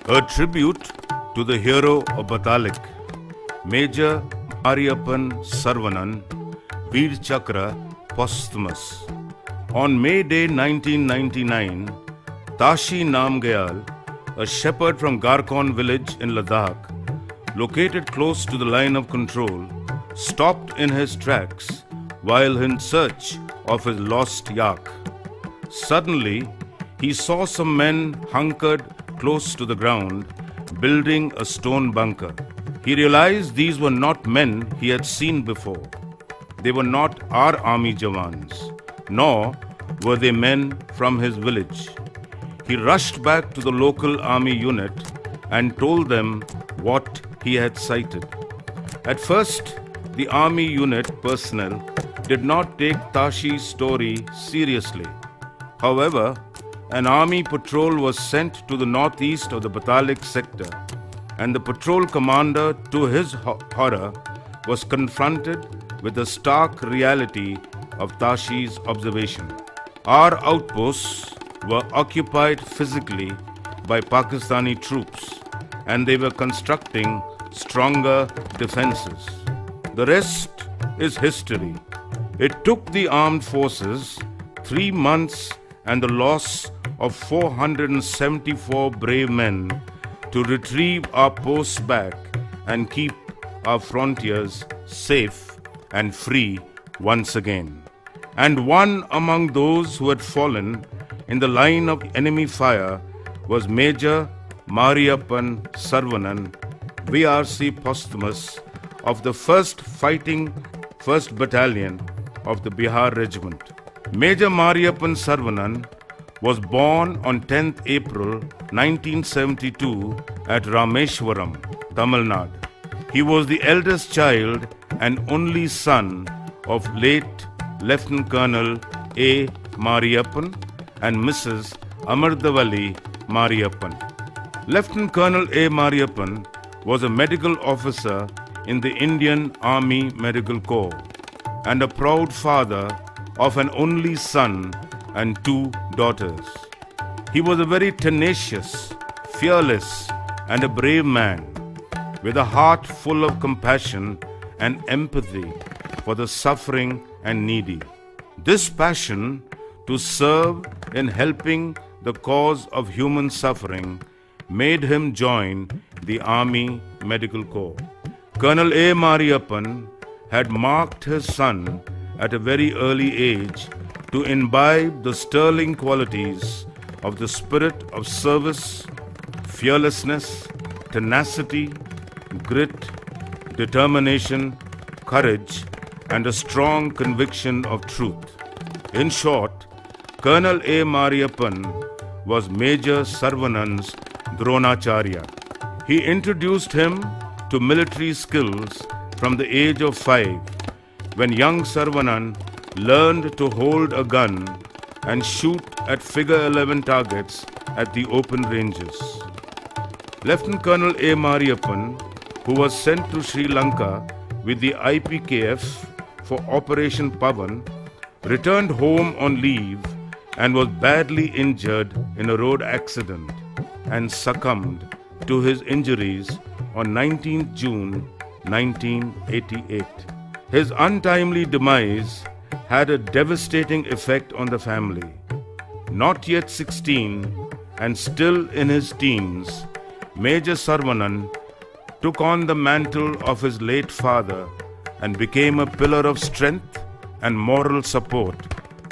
A tribute to the hero of Batalik, Major Mariyappan Saravanan Vr C posthumous. On May Day 1999, Tashi Namgyal, a shepherd from Garkon village in Ladakh, located close to the line of control, stopped in his tracks while in search of his lost yak. Suddenly, he saw some men hunkered close to the ground, building a stone bunker. He realized these were not men he had seen before. They were not our army jawans, nor were they men from his village. He rushed back to the local army unit and told them what he had sighted. At first, the army unit personnel did not take Tashi's story seriously. However, an army patrol was sent to the northeast of the Batalik sector, and the patrol commander, to his horror, was confronted with the stark reality of Tashi's observation. Our outposts were occupied physically by Pakistani troops, and they were constructing stronger defenses. The rest is history. It took the armed forces 3 months and the loss of 474 brave men to retrieve our posts back and keep our frontiers safe and free once again. And one among those who had fallen in the line of enemy fire was Major Mariyappan Saravanan Vr C posthumous of the 1st Battalion of the Bihar Regiment. Major Mariyappan Saravanan was born on 10th April 1972 at Rameshwaram, Tamil Nadu. He was the eldest child and only son of late Lieutenant Colonel A. Mariyappan and Mrs. Amardavali Mariyappan. Lieutenant Colonel A. Mariyappan was a medical officer in the Indian Army Medical Corps and a proud father of an only son and 2 daughters. He was a very tenacious, fearless, and a brave man with a heart full of compassion and empathy for the suffering and needy. This passion to serve in helping the cause of human suffering made him join the Army Medical Corps. Colonel A. Mariyappan had marked his son at a very early age to imbibe the sterling qualities of the spirit of service, fearlessness, tenacity, grit, determination, courage, and a strong conviction of truth. In short, Colonel A. Mariyappan was Major Sarvanan's Dronacharya. He introduced him to military skills from the age of 5, when young Saravanan learned to hold a gun and shoot at figure 11 targets at the open ranges. Lieutenant Colonel A. Mariyappan, who was sent to Sri Lanka with the IPKF for Operation Pavan, returned home on leave and was badly injured in a road accident and succumbed to his injuries on 19 June 1988. His untimely demise had a devastating effect on the family. Not yet 16 and still in his teens, Major Saravanan took on the mantle of his late father and became a pillar of strength and moral support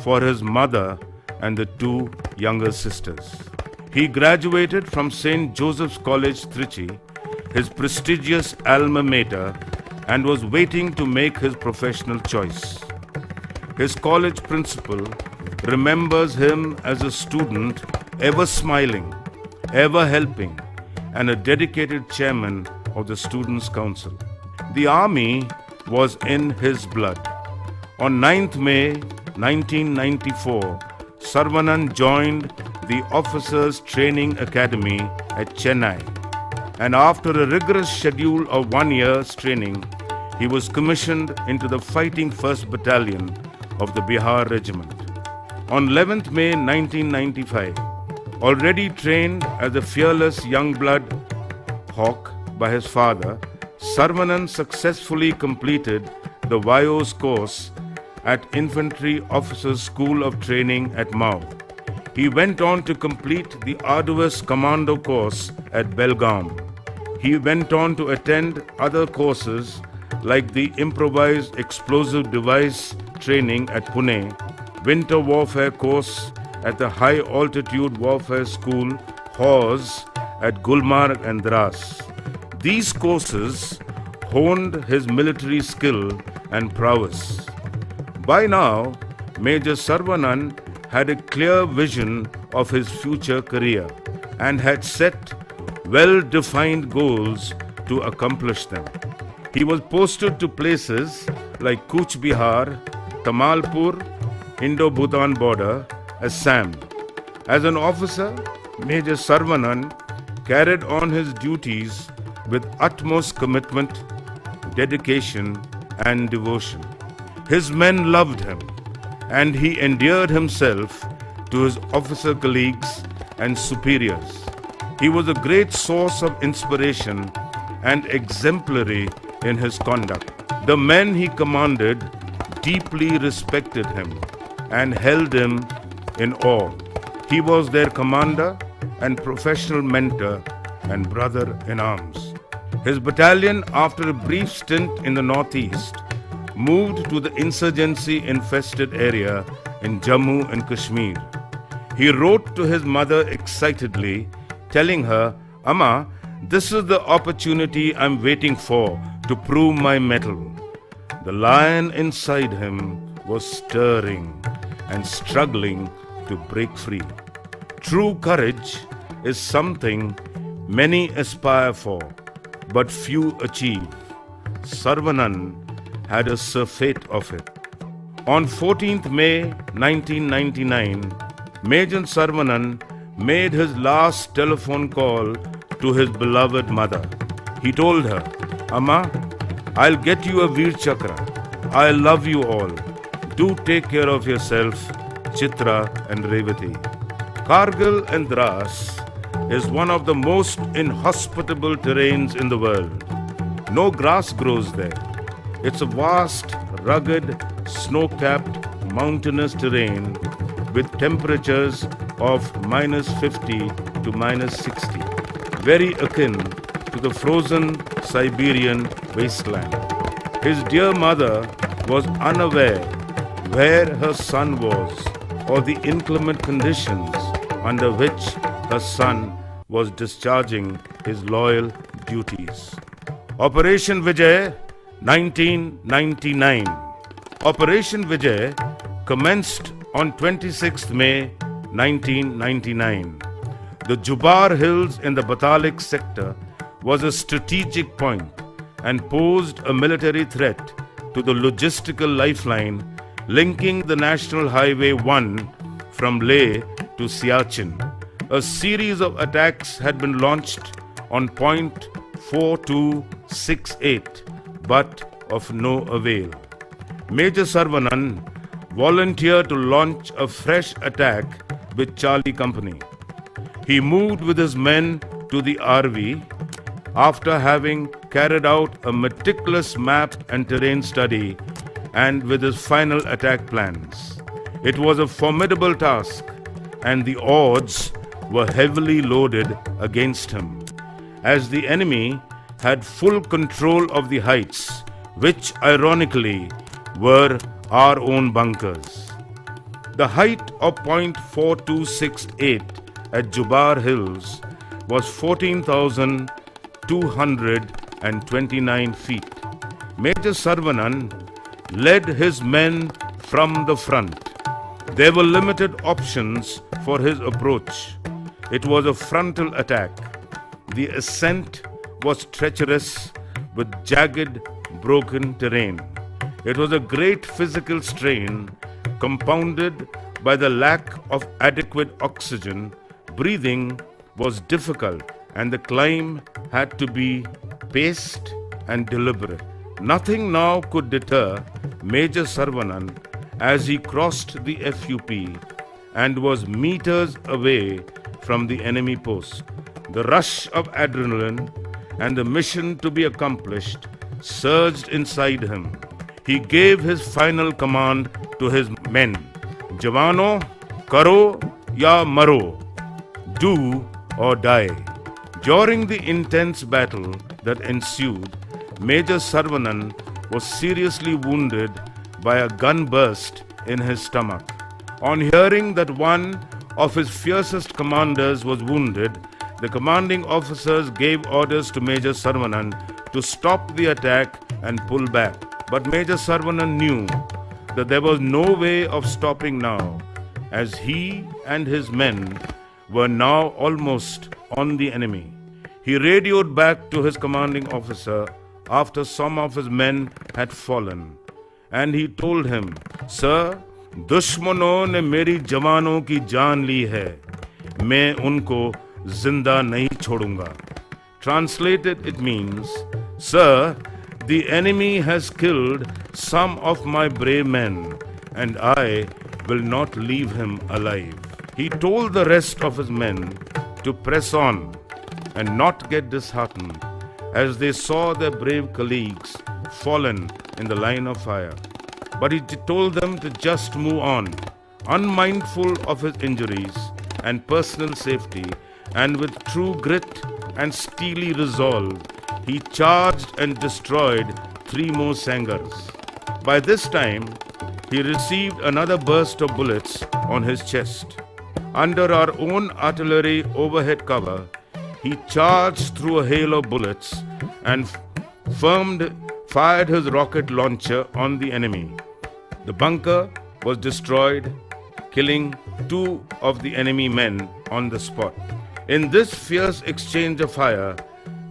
for his mother and the 2 younger sisters. He graduated from St. Joseph's College, Trichy, his prestigious alma mater, and was waiting to make his professional choice. His college principal remembers him as a student ever smiling, ever helping, and a dedicated chairman of the Students' Council. The army was in his blood. On 9th May 1994, Saravanan joined the Officers Training Academy at Chennai, and after a rigorous schedule of 1 year's training, he was commissioned into the fighting 1st Battalion of the Bihar Regiment. On 11th May 1995, Already trained as a fearless young blood hawk by his father, Saravanan successfully completed the VIOS course at Infantry Officers School of Training at Mao. He went on to complete the arduous commando course at Belgaum. He went on to attend other courses like the Improvised Explosive Device Training at Pune, Winter Warfare course at the High Altitude Warfare School, HAWS, at Gulmarg and Dras. These courses honed his military skill and prowess. By now, Major Saravanan had a clear vision of his future career and had set well-defined goals to accomplish them. He was posted to places like Cooch Behar, Tamalpur, Indo-Bhutan border, Assam. As an officer, Major Saravanan carried on his duties with utmost commitment, dedication, and devotion. His men loved him, and he endeared himself to his officer colleagues and superiors. He was a great source of inspiration and exemplary in his conduct. The men he commanded deeply respected him and held him in awe. He was their commander and professional mentor and brother in arms. His battalion, after a brief stint in the northeast, moved to the insurgency-infested area in Jammu and Kashmir. He wrote to his mother excitedly, telling her, "Amma, this is the opportunity I'm waiting for to prove my mettle." The lion inside him was stirring and struggling to break free. True courage is something many aspire for, but few achieve. Saravanan had a surfeit of it. On 14th May 1999, Major Saravanan made his last telephone call to his beloved mother. He told her, "Amma, I'll get you a Veer Chakra. I love you all. Do take care of yourself, Chitra and Revati." Kargil and Dras is one of the most inhospitable terrains in the world. No grass grows there. It's a vast, rugged, snow-capped, mountainous terrain with temperatures of -50 to -60, very akin to the frozen Siberian wasteland. His dear mother was unaware where her son was or the inclement conditions under which her son was discharging his loyal duties. Operation Vijay, 1999. Operation Vijay commenced on 26th May 1999. The Jubar Hills in the Batalik sector was a strategic point and posed a military threat to the logistical lifeline linking the National Highway 1 from Leh to Siachen. A series of attacks had been launched on point 4268, but of no avail. Major Saravanan volunteered to launch a fresh attack with Charlie Company. He moved with his men to the RV after having carried out a meticulous map and terrain study and with his final attack plans. It was a formidable task, and the odds were heavily loaded against him, as the enemy had full control of the heights, which ironically were our own bunkers. The height of point 4268 at Jubar Hills was 14,229 feet. Major Saravanan led his men from the front. There were limited options for his approach. It was a frontal attack. The ascent was treacherous with jagged, broken terrain. It was a great physical strain compounded by the lack of adequate oxygen. Breathing was difficult and the climb had to be paced and deliberate. Nothing now could deter Major Saravanan as he crossed the FUP and was meters away from the enemy post. The rush of adrenaline and the mission to be accomplished surged inside him. He gave his final command to his men. Javano, karo ya maro. Do or die. During the intense battle that ensued, Major Saravanan was seriously wounded by a gun burst in his stomach. On hearing that one of his fiercest commanders was wounded, the commanding officers gave orders to Major Saravanan to stop the attack and pull back. But Major Saravanan knew that there was no way of stopping now, as he and his men were now almost on the enemy. He radioed back to his commanding officer after some of his men had fallen, and he told him, "Sir, दुश्मनों ने मेरी जवानों की जान ली है, मैं उनको जिंदा नहीं छोड़ूंगा." Translated, it means, "Sir, the enemy has killed some of my brave men, and I will not leave him alive." He told the rest of his men to press on and not get disheartened as they saw their brave colleagues fallen in the line of fire. But he told them to just move on, unmindful of his injuries and personal safety, and with true grit and steely resolve, he charged and destroyed 3 more sangars. By this time, he received another burst of bullets on his chest. Under our own artillery overhead cover, he charged through a hail of bullets and fired his rocket launcher on the enemy. The bunker was destroyed, killing 2 of the enemy men on the spot. In this fierce exchange of fire,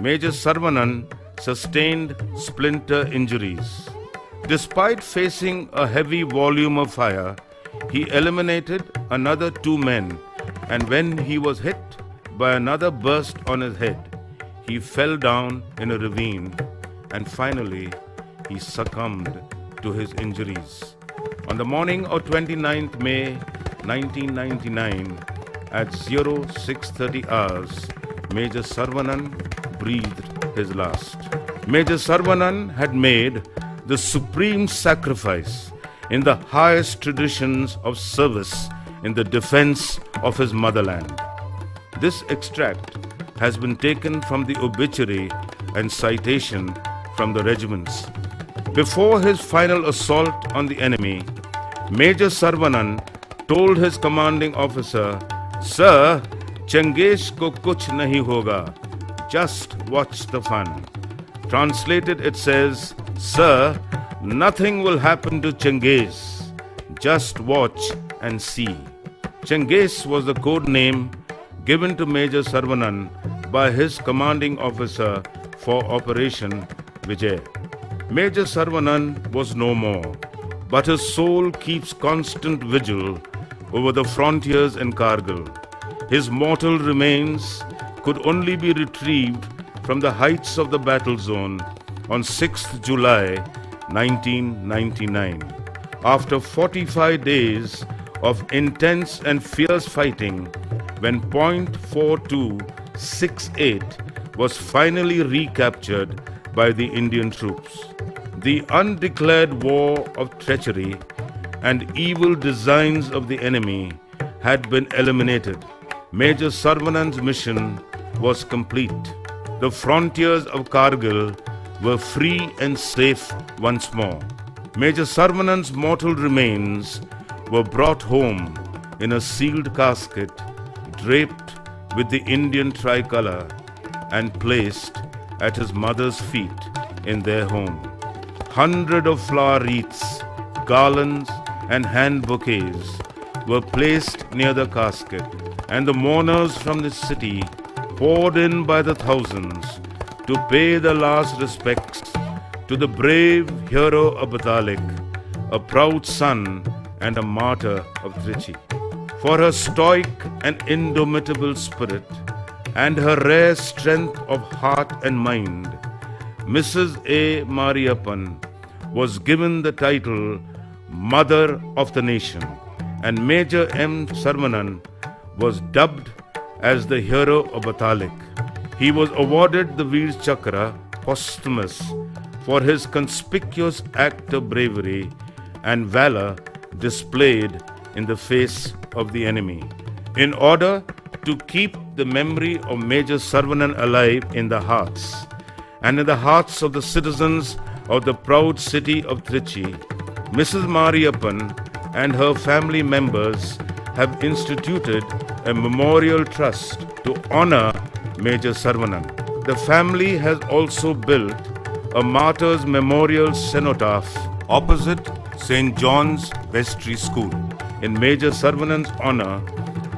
Major Saravanan sustained splinter injuries. Despite facing a heavy volume of fire, he eliminated another 2 men, and when he was hit by another burst on his head, he fell down in a ravine, and finally he succumbed to his injuries. On the morning of 29th May 1999, at 0630 hours, Major Saravanan breathed his last. Major Saravanan had made the supreme sacrifice in the highest traditions of service in the defense of his motherland. This extract has been taken from the obituary and citation from the regiments. Before his final assault on the enemy, Major Saravanan told his commanding officer, "Sir, Changesh ko kuch nahi hoga. Just watch the fun." Translated, it says, "Sir, nothing will happen to Changesh. Just watch and see." Changesh was the code name given to Major Saravanan by his commanding officer for Operation Vijay. Major Saravanan was no more, but his soul keeps constant vigil over the frontiers in Kargil. His mortal remains could only be retrieved from the heights of the battle zone on 6th July 1999. After 45 days of intense and fierce fighting, when .4268 was finally recaptured by the Indian troops, the undeclared war of treachery and evil designs of the enemy had been eliminated. Major Saravanan's mission was complete. The frontiers of Kargil were free and safe once more. Major Saravanan's mortal remains were brought home in a sealed casket draped with the Indian tricolor and placed at his mother's feet in their home. Hundreds of flower wreaths, garlands, and hand bouquets were placed near the casket, and the mourners from the city poured in by the thousands to pay the last respects to the brave hero of Badalik, a proud son and a martyr of Trichy. For her stoic and indomitable spirit and her rare strength of heart and mind, Mrs. A. Mariappan was given the title Mother of the Nation, and Major M. Saravanan was dubbed as the hero of Batalik. He was awarded the Veer Chakra posthumous for his conspicuous act of bravery and valor displayed in the face of the enemy. In order to keep the memory of Major Saravanan alive in the hearts and in the hearts of the citizens of the proud city of Trichy, Mrs. Mariyappan and her family members have instituted a memorial trust to honor Major Saravanan. The family has also built a Martyrs Memorial Cenotaph opposite St. John's Vestry School in Major Sarvanan's honor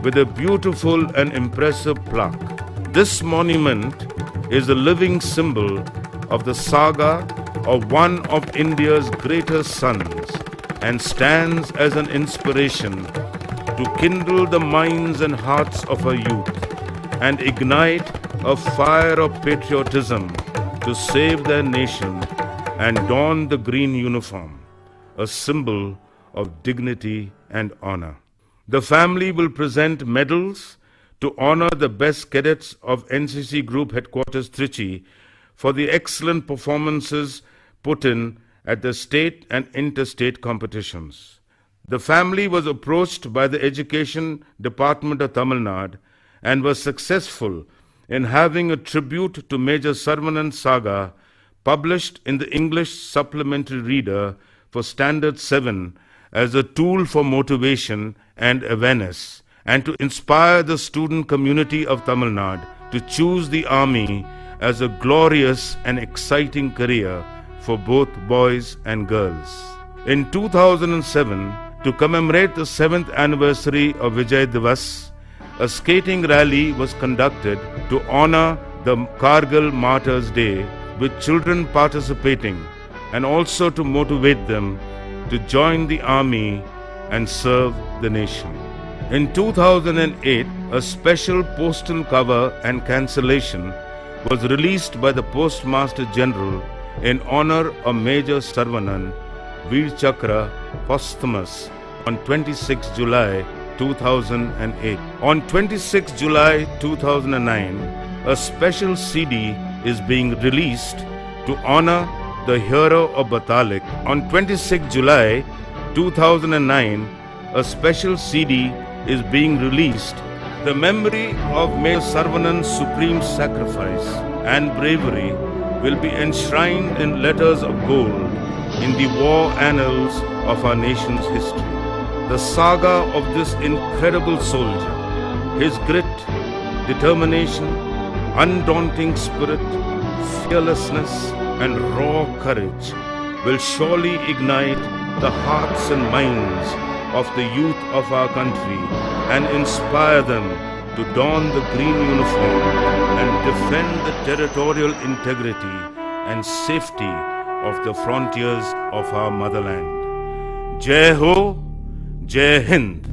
with a beautiful and impressive plaque. This monument is a living symbol of the saga of one of India's greatest sons and stands as an inspiration to kindle the minds and hearts of our youth and ignite a fire of patriotism to save their nation and don the green uniform, a symbol of dignity and honor. The family will present medals to honor the best cadets of NCC Group Headquarters Trichy for the excellent performances put in at the state and interstate competitions. The family was approached by the Education Department of Tamil Nadu and was successful in having a tribute to Major Saravanan saga published in the English Supplementary Reader for Standard 7 as a tool for motivation and awareness, and to inspire the student community of Tamil Nadu to choose the army as a glorious and exciting career for both boys and girls. In 2007, to commemorate the 7th anniversary of Vijay Divas, a skating rally was conducted to honor the Kargil Martyrs' Day, with children participating and also to motivate them to join the army and serve the nation. In 2008, a special postal cover and cancellation was released by the Postmaster General in honor of Major Saravanan Vr Chakra posthumous on 26 July 2008. On 26 July 2009, a special CD is being released to honor the hero of Batalik. On 26 July 2009, a special CD is being released. The memory of Major Sarvanan's supreme sacrifice and bravery will be enshrined in letters of gold in the war annals of our nation's history. The saga of this incredible soldier, his grit, determination, undaunting spirit, fearlessness, and raw courage will surely ignite the hearts and minds of the youth of our country and inspire them to don the green uniform and defend the territorial integrity and safety of the frontiers of our motherland. Jai Ho, Jai Hind.